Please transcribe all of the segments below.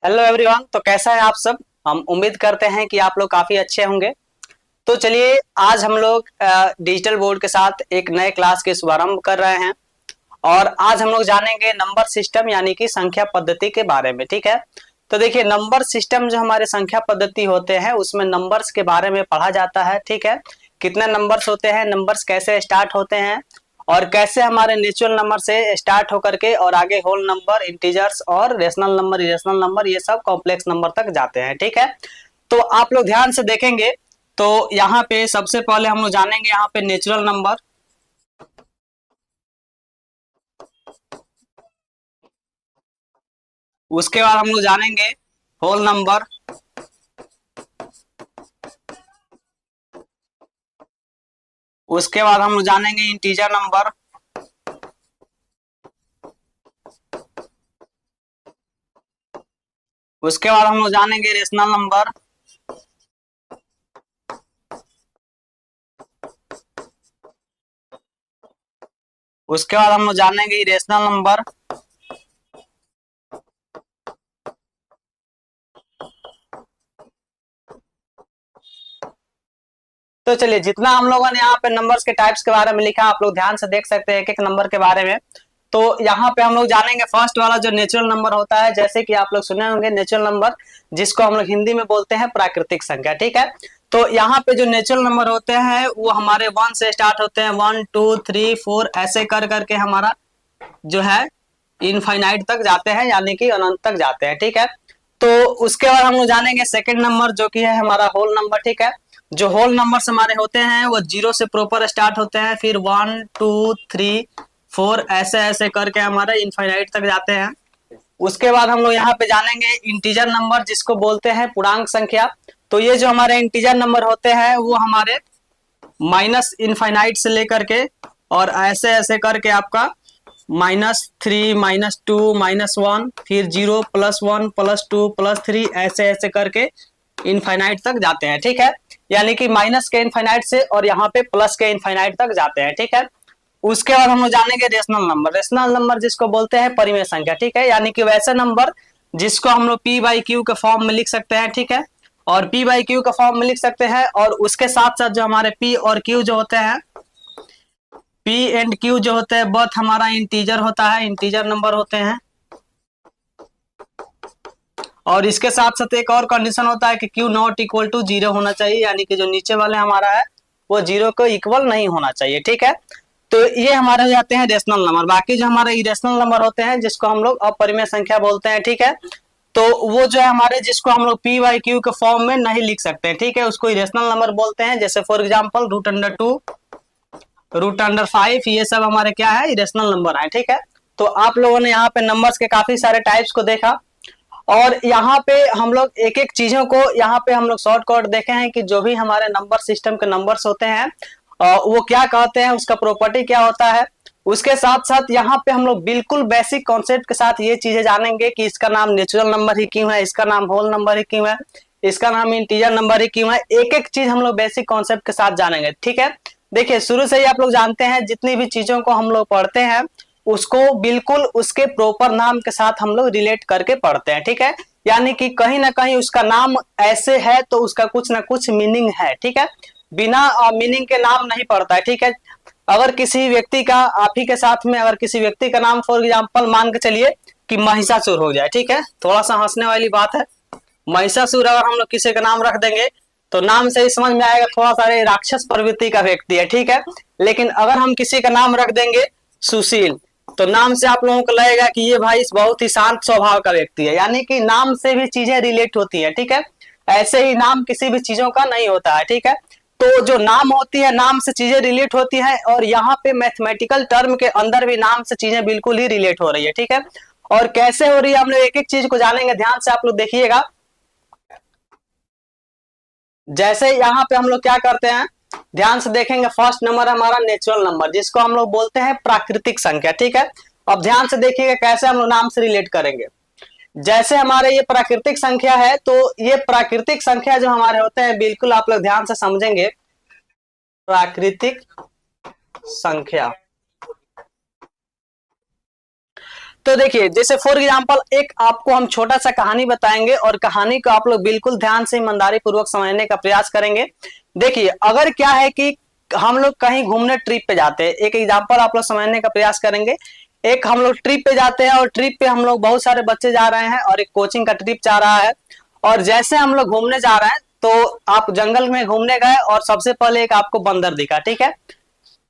Hello everyone. तो कैसा है आप सब। हम उम्मीद करते हैं कि आप लोग काफी अच्छे होंगे। तो चलिए, आज हम लोग डिजिटल बोर्ड के साथ एक नए क्लास के शुभारंभ कर रहे हैं। और आज हम लोग जानेंगे नंबर सिस्टम यानी कि संख्या पद्धति के बारे में। ठीक है। तो देखिए, नंबर सिस्टम जो हमारे संख्या पद्धति होते हैं उसमें नंबर्स के बारे में पढ़ा जाता है। ठीक है। कितने नंबर्स होते हैं, नंबर्स कैसे स्टार्ट होते हैं, और कैसे हमारे नेचुरल नंबर से स्टार्ट होकर के और आगे होल नंबर, इंटीजर्स और रेशनल नंबर, इरेशनल नंबर, ये सब कॉम्प्लेक्स नंबर तक जाते हैं। ठीक है। तो आप लोग ध्यान से देखेंगे तो यहाँ पे सबसे पहले हम लोग जानेंगे यहाँ पे नेचुरल नंबर। उसके बाद हम लोग जानेंगे होल नंबर। उसके बाद हम लोग जानेंगे इंटीजर नंबर। उसके बाद हम लोग जानेंगे रेशनल नंबर। उसके बाद हम लोग जानेंगे इरेशनल नंबर। तो चलिए, जितना हम लोगों ने यहाँ पे नंबर्स के टाइप्स के बारे में लिखा, आप लोग ध्यान से देख सकते हैं एक एक नंबर के बारे में। तो यहाँ पे हम लोग जानेंगे फर्स्ट वाला जो नेचुरल नंबर होता है, जैसे कि आप लोग सुने होंगे नेचुरल नंबर, जिसको हम लोग हिंदी में बोलते हैं प्राकृतिक संख्या। ठीक है। तो यहाँ पे जो नेचुरल नंबर होते हैं वो हमारे 1 से स्टार्ट होते हैं, 1 2 3 4 ऐसे कर करके हमारा जो है इनफाइनाइट तक जाते हैं, यानी कि अनंत तक जाते हैं। ठीक है। तो उसके बाद हम लोग जानेंगे सेकंड नंबर, जो कि है हमारा होल नंबर। ठीक है। जो होल नंबर्स हमारे होते हैं वो 0 से प्रॉपर स्टार्ट होते हैं, फिर 1 2 3 4 ऐसे ऐसे करके हमारे इनफाइनाइट तक जाते हैं। उसके बाद हम लोग यहाँ पे जानेंगे इंटीजर नंबर, जिसको बोलते हैं पूर्णांक संख्या। तो ये जो हमारे इंटीजर नंबर होते हैं वो हमारे माइनस इनफाइनाइट से लेकर के और ऐसे ऐसे करके आपका -3 -2 -1 फिर 0 +1 +2 +3 ऐसे ऐसे करके इनफाइनाइट तक जाते हैं। ठीक है। यानी कि माइनस के इनफाइनाइट से और यहाँ पे प्लस के इनफाइनाइट तक जाते हैं। ठीक है। उसके बाद हम लोग जानेंगे रेशनल नंबर। रेशनल नंबर जिसको बोलते हैं परिमेय संख्या। ठीक है। यानी कि वैसे नंबर जिसको हम लोग पी बाई क्यू के फॉर्म में लिख सकते हैं। ठीक है। और पी बाई क्यू के फॉर्म में लिख सकते हैं, और उसके साथ साथ जो हमारे पी और क्यू जो होते हैं, पी एंड क्यू जो होते हैं बर्थ हमारा इंटीजर होता है, इंटीजर नंबर होते हैं। और इसके साथ साथ एक और कंडीशन होता है कि क्यू नॉट इक्वल टू 0 होना चाहिए, यानी कि जो नीचे वाले हमारा है वो 0 को इक्वल नहीं होना चाहिए। ठीक है। तो ये हमारे हो जाते हैं रेशनल नंबर। बाकी जो हमारे इरेशनल नंबर होते हैं जिसको हम लोग अपरिमेय संख्या बोलते हैं। ठीक है। तो वो जो है हमारे, जिसको हम लोग पी वाई क्यू के फॉर्म में नहीं लिख सकते हैं। ठीक है। उसको इरेशनल नंबर बोलते हैं। जैसे फॉर एग्जाम्पल √2 √5, ये सब हमारे क्या है, इरेशनल नंबर है। ठीक है। तो आप लोगों ने यहाँ पे नंबर्स के काफी सारे टाइप्स को देखा, और यहाँ पे हम लोग एक एक चीजों को यहाँ पे हम लोग शॉर्टकट देखे हैं कि जो भी हमारे नंबर सिस्टम के नंबर्स होते हैं वो क्या कहते हैं, उसका प्रॉपर्टी क्या होता है। उसके साथ साथ यहाँ पे हम लोग बिल्कुल बेसिक कॉन्सेप्ट के साथ ये चीजें जानेंगे कि इसका नाम नेचुरल नंबर ही क्यों है, इसका नाम होल नंबर ही क्यों है, इसका नाम इंटीजर नंबर ही क्यों है। एक एक चीज हम लोग बेसिक कॉन्सेप्ट के साथ जानेंगे। ठीक है। देखिए, शुरू से ही आप लोग जानते हैं जितनी भी चीजों को हम लोग पढ़ते हैं उसको बिल्कुल उसके प्रॉपर नाम के साथ हम लोग रिलेट करके पढ़ते हैं। ठीक है। यानी कि कहीं ना कहीं उसका नाम ऐसे है तो उसका कुछ ना कुछ मीनिंग है। ठीक है। बिना मीनिंग के नाम नहीं पड़ता है। ठीक है। अगर किसी व्यक्ति का, आप ही के साथ में अगर किसी व्यक्ति का नाम फॉर एग्जाम्पल मान के चलिए कि महिषासुर हो जाए, ठीक है, थोड़ा सा हंसने वाली बात है। महिषासुर अगर हम लोग किसी का नाम रख देंगे तो नाम से ही समझ में आएगा थोड़ा सा राक्षस प्रवृत्ति का व्यक्ति है। ठीक है। लेकिन अगर हम किसी का नाम रख देंगे सुशील, तो नाम से आप लोगों को लगेगा कि ये भाई बहुत ही शांत स्वभाव का व्यक्ति है। यानी कि नाम से भी चीजें रिलेट होती है। ठीक है। ऐसे ही नाम किसी भी चीजों का नहीं होता है। ठीक है। तो जो नाम होती है, नाम से चीजें रिलेट होती है, और यहाँ पे मैथमेटिकल टर्म के अंदर भी नाम से चीजें बिल्कुल ही रिलेट हो रही है। ठीक है। और कैसे हो रही है हम लोग एक एक चीज को जानेंगे, ध्यान से आप लोग देखिएगा। जैसे यहाँ पे हम लोग क्या करते हैं, ध्यान से देखेंगे। फर्स्ट नंबर हमारा नेचुरल नंबर, जिसको हम लोग बोलते हैं प्राकृतिक संख्या। ठीक है। अब ध्यान से देखिएगा कैसे हम लोग नाम से रिलेट करेंगे। जैसे हमारे ये प्राकृतिक संख्या है, तो ये प्राकृतिक संख्या जो हमारे होते हैं, बिल्कुल आप लोग ध्यान से समझेंगे। प्राकृतिक संख्या, तो देखिए, जैसे फॉर एग्जांपल एक आपको हम छोटा सा कहानी बताएंगे और कहानी को आप लोग बिल्कुल ध्यान से ईमानदारी पूर्वक समझने का प्रयास करेंगे। देखिए, अगर क्या है कि हम लोग कहीं घूमने ट्रिप पे जाते हैं, एक एग्जांपल आप लोग समझने का प्रयास करेंगे। एक हम लोग ट्रिप पे जाते हैं और ट्रिप पे हम लोग बहुत सारे बच्चे जा रहे हैं और एक कोचिंग का ट्रिप जा रहा है। और जैसे हम लोग घूमने जा रहे हैं तो आप जंगल में घूमने गए और सबसे पहले एक आपको बंदर दिखा, ठीक है।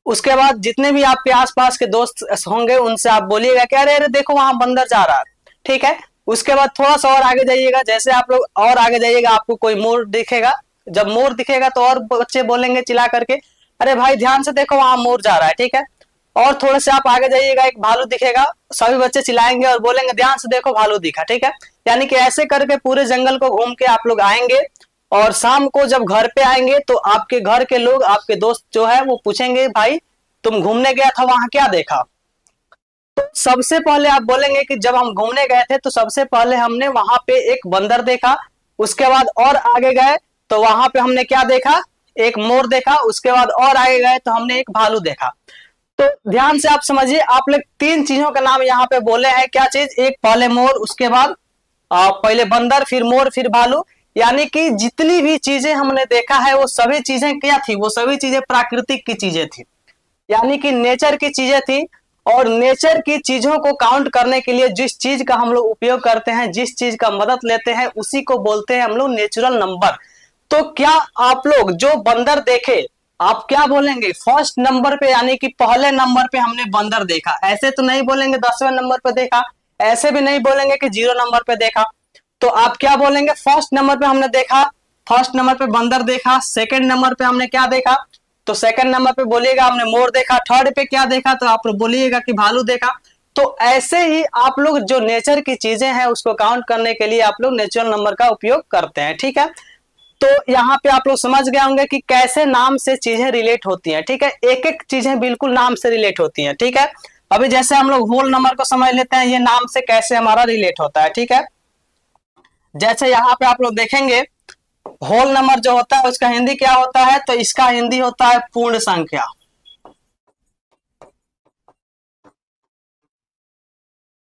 उसके बाद जितने भी आपके आसपास के दोस्त होंगे उनसे आप बोलिएगा कि अरे अरे देखो वहां बंदर जा रहा है, ठीक है। उसके बाद थोड़ा सा और आगे जाइएगा, जैसे आप लोग और आगे जाइएगा आपको कोई मोर दिखेगा। जब मोर दिखेगा तो और बच्चे बोलेंगे चिल्ला करके अरे भाई ध्यान से देखो वहां मोर जा रहा है, ठीक है। और थोड़े से आप आगे जाइएगा, एक भालू दिखेगा, सभी बच्चे चिल्लाएंगे और बोलेंगे ध्यान से देखो भालू दिखा, ठीक है। यानी कि ऐसे करके पूरे जंगल को घूम के आप लोग आएंगे और शाम को जब घर पे आएंगे तो आपके घर के लोग, आपके दोस्त जो है वो पूछेंगे भाई तुम घूमने गया था वहां क्या देखा। तो सबसे पहले आप बोलेंगे कि जब हम घूमने गए थे तो सबसे पहले हमने वहां पे एक बंदर देखा। उसके बाद और आगे गए तो वहां पे हमने क्या देखा, एक मोर देखा। उसके बाद और आगे गए तो हमने एक भालू देखा। तो ध्यान से आप समझिए, आप लोग तीन चीजों का नाम यहाँ पे बोले हैं। क्या चीज, एक पहले मोर, उसके बाद पहले बंदर, फिर मोर, फिर भालू। यानी कि जितनी भी चीजें हमने देखा है वो सभी चीजें क्या थी, वो सभी चीजें प्राकृतिक की चीजें थी, यानी कि नेचर की चीजें थी। और नेचर की चीजों को काउंट करने के लिए जिस चीज का हम लोग उपयोग करते हैं, जिस चीज का मदद लेते हैं, उसी को बोलते हैं हम लोग नेचुरल नंबर। तो क्या आप लोग जो बंदर देखे, आप क्या बोलेंगे फर्स्ट नंबर पे, यानी कि पहले नंबर पे हमने बंदर देखा। ऐसे तो नहीं बोलेंगे 10वें नंबर पे देखा, ऐसे भी नहीं बोलेंगे कि 0 नंबर पे देखा। तो आप क्या बोलेंगे, फर्स्ट नंबर पे हमने देखा, फर्स्ट नंबर पे बंदर देखा। सेकंड नंबर पे हमने क्या देखा, तो सेकंड नंबर पे बोलिएगा हमने मोर देखा। थर्ड पे क्या देखा, तो आप लोग बोलिएगा कि भालू देखा। तो ऐसे ही आप लोग जो नेचर की चीजें हैं उसको काउंट करने के लिए आप लोग नेचुरल नंबर का उपयोग करते हैं, ठीक है। तो यहाँ पे आप लोग समझ गए होंगे कि कैसे नाम से चीजें रिलेट होती हैं, ठीक है। एक एक चीजें बिल्कुल नाम से रिलेट होती हैं, ठीक है। अभी जैसे हम लोग होल नंबर को समझ लेते हैं, ये नाम से कैसे हमारा रिलेट होता है, ठीक है। जैसे यहाँ पे आप लोग देखेंगे होल नंबर जो होता है उसका हिंदी क्या होता है, तो इसका हिंदी होता है पूर्ण संख्या।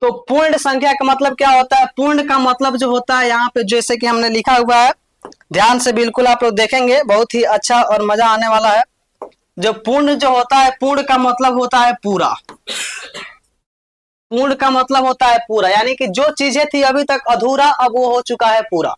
तो पूर्ण संख्या का मतलब क्या होता है, पूर्ण का मतलब जो होता है यहाँ पे जैसे कि हमने लिखा हुआ है, ध्यान से बिल्कुल आप लोग देखेंगे, बहुत ही अच्छा और मजा आने वाला है। जो पूर्ण जो होता है, पूर्ण का मतलब होता है पूरा। पूर्ण का मतलब होता है पूरा, यानी कि जो चीजें थी अभी तक अधूरा अब वो हो चुका है पूरा।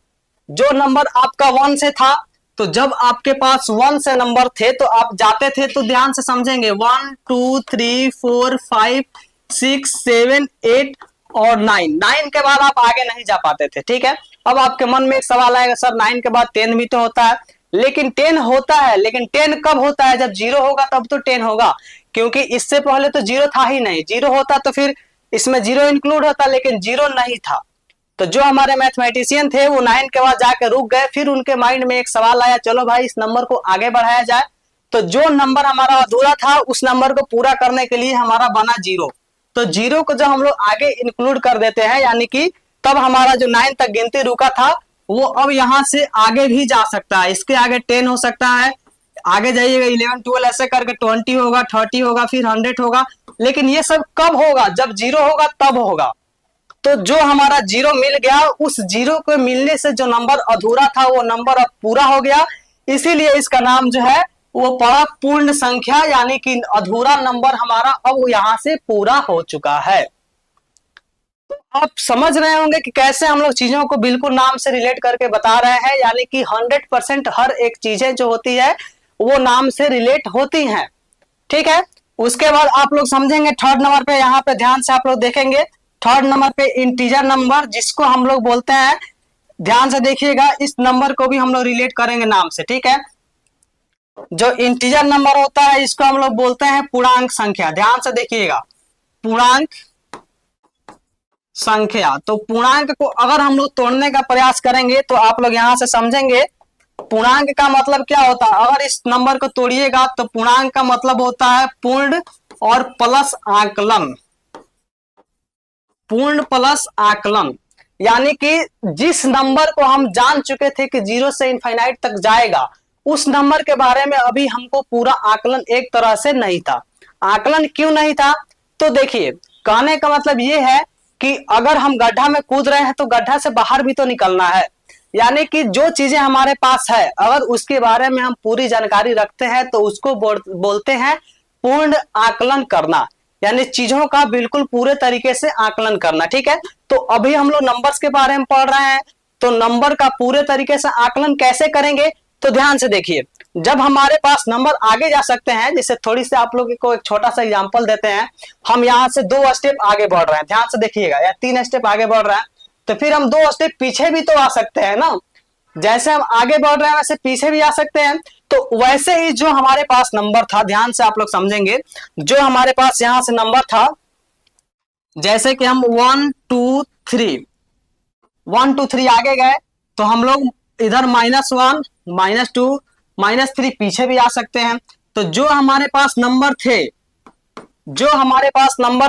जो नंबर आपका 1 से था, तो जब आपके पास 1 से नंबर थे तो आप जाते थे, तो ध्यान से समझेंगे 1 2 3 4 5 6 7 8 और 9 के बाद आप आगे नहीं जा पाते थे, ठीक है। अब आपके मन में एक सवाल आएगा, सर 9 के बाद 10 भी तो होता है। लेकिन 10 होता है, लेकिन 10 कब होता है, जब 0 होगा तब तो 10 होगा, क्योंकि इससे पहले तो 0 था ही नहीं। 0 होता तो फिर इसमें 0 इंक्लूड होता, लेकिन 0 नहीं था। तो जो हमारे मैथमेटिशियन थे वो 9 के बाद जाकर रुक गए। फिर उनके माइंड में एक सवाल आया, चलो भाई इस नंबर को आगे बढ़ाया जाए। तो जो नंबर हमारा अधूरा था उस नंबर को पूरा करने के लिए हमारा बना 0। तो 0 को जब हम लोग आगे इंक्लूड कर देते हैं, यानी कि तब हमारा जो 9 तक गिनती रुका था वो अब यहां से आगे भी जा सकता है। इसके आगे 10 हो सकता है, आगे जाइएगा 11 12 ऐसे करके 20 होगा, 30 होगा, फिर 100 होगा। लेकिन ये सब कब होगा, जब 0 होगा तब होगा। तो जो हमारा 0 मिल गया, उस 0 को मिलने से जो नंबर अधूरा था वो नंबर अब पूरा हो गया। इसीलिए इसका नाम जो है वो पड़ा पूर्ण संख्या, यानी कि अधूरा नंबर हमारा अब यहां से पूरा हो चुका है। तो आप समझ रहे होंगे कि कैसे हम लोग चीजों को बिल्कुल नाम से रिलेट करके बता रहे हैं, यानी कि 100% हर एक चीजें जो होती है वो नाम से रिलेट होती हैं, ठीक है। उसके बाद आप लोग समझेंगे थर्ड नंबर पे, यहाँ पे ध्यान से आप लोग देखेंगे थर्ड नंबर पे इंटीजर नंबर जिसको हम लोग बोलते हैं। ध्यान से देखिएगा, इस नंबर को भी हम लोग रिलेट करेंगे नाम से, ठीक है। जो इंटीजर नंबर होता है इसको हम लोग बोलते हैं पूर्णांक संख्या। ध्यान से देखिएगा, पूर्णांक संख्या। तो पूर्णांक को अगर हम लोग तोड़ने का प्रयास करेंगे तो आप लोग यहां से समझेंगे पूर्णांक का मतलब क्या होता है। अगर इस नंबर को तोड़िएगा तो पूर्णांक का मतलब होता है पूर्ण और प्लस आकलन। पूर्ण प्लस आकलन, यानी कि जिस नंबर को हम जान चुके थे कि 0 से इनफाइनाइट तक जाएगा, उस नंबर के बारे में अभी हमको पूरा आकलन एक तरह से नहीं था। आकलन क्यों नहीं था, तो देखिए कहने का मतलब ये है कि अगर हम गड्ढा में कूद रहे हैं तो गड्ढा से बाहर भी तो निकलना है। यानी कि जो चीजें हमारे पास है अगर उसके बारे में हम पूरी जानकारी रखते हैं तो उसको बोलते हैं पूर्ण आकलन करना, यानी चीजों का बिल्कुल पूरे तरीके से आकलन करना। ठीक है, तो अभी हम लोग नंबर्स के बारे में पढ़ रहे हैं, तो नंबर का पूरे तरीके से आकलन कैसे करेंगे, तो ध्यान से देखिए। जब हमारे पास नंबर आगे जा सकते हैं, जैसे थोड़ी सी आप लोगों को एक छोटा सा एग्जांपल देते हैं, हम यहाँ से 2 स्टेप आगे बढ़ रहे हैं, ध्यान से देखिएगा, या 3 स्टेप आगे बढ़ रहे हैं, तो फिर हम 2 स्टेप पीछे भी तो आ सकते हैं ना। जैसे हम आगे बढ़ रहे हैं वैसे पीछे भी आ सकते हैं। तो वैसे ही जो हमारे पास नंबर था, ध्यान से आप लोग समझेंगे, जो हमारे पास यहां से नंबर था, जैसे कि हम 1 2 3 1 2 3 आगे गए, तो हम लोग इधर -1 -2 -3 पीछे भी आ सकते हैं। तो जो हमारे पास नंबर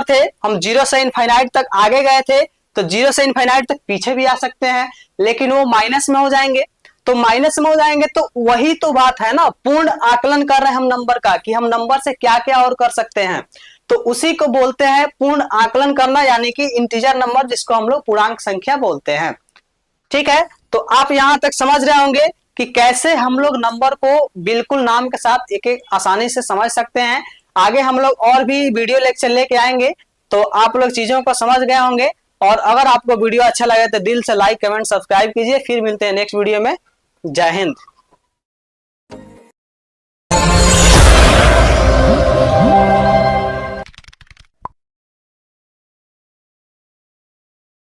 थे, हम 0 से इनफाइनाइट तक आगे गए थे, तो 0 से इनफाइनाइट तक पीछे भी आ सकते हैं, लेकिन वो माइनस में हो जाएंगे। तो माइनस में हो जाएंगे तो वही तो बात है ना, पूर्ण आकलन कर रहे हैं हम नंबर का, कि हम नंबर से क्या क्या और कर सकते हैं। तो उसी को बोलते हैं पूर्ण आकलन करना, यानी कि इंटीजर नंबर, जिसको हम लोग पूर्णांक संख्या बोलते हैं। ठीक है, तो आप यहां तक समझ रहे होंगे कि कैसे हम लोग नंबर को बिल्कुल नाम के साथ एक एक आसानी से समझ सकते हैं। आगे हम लोग और भी वीडियो लेक्चर लेके आएंगे, तो आप लोग चीजों को समझ गए होंगे। और अगर आपको वीडियो अच्छा लगे तो दिल से लाइक कमेंट सब्सक्राइब कीजिए। फिर मिलते हैं नेक्स्ट वीडियो में। जय हिंद।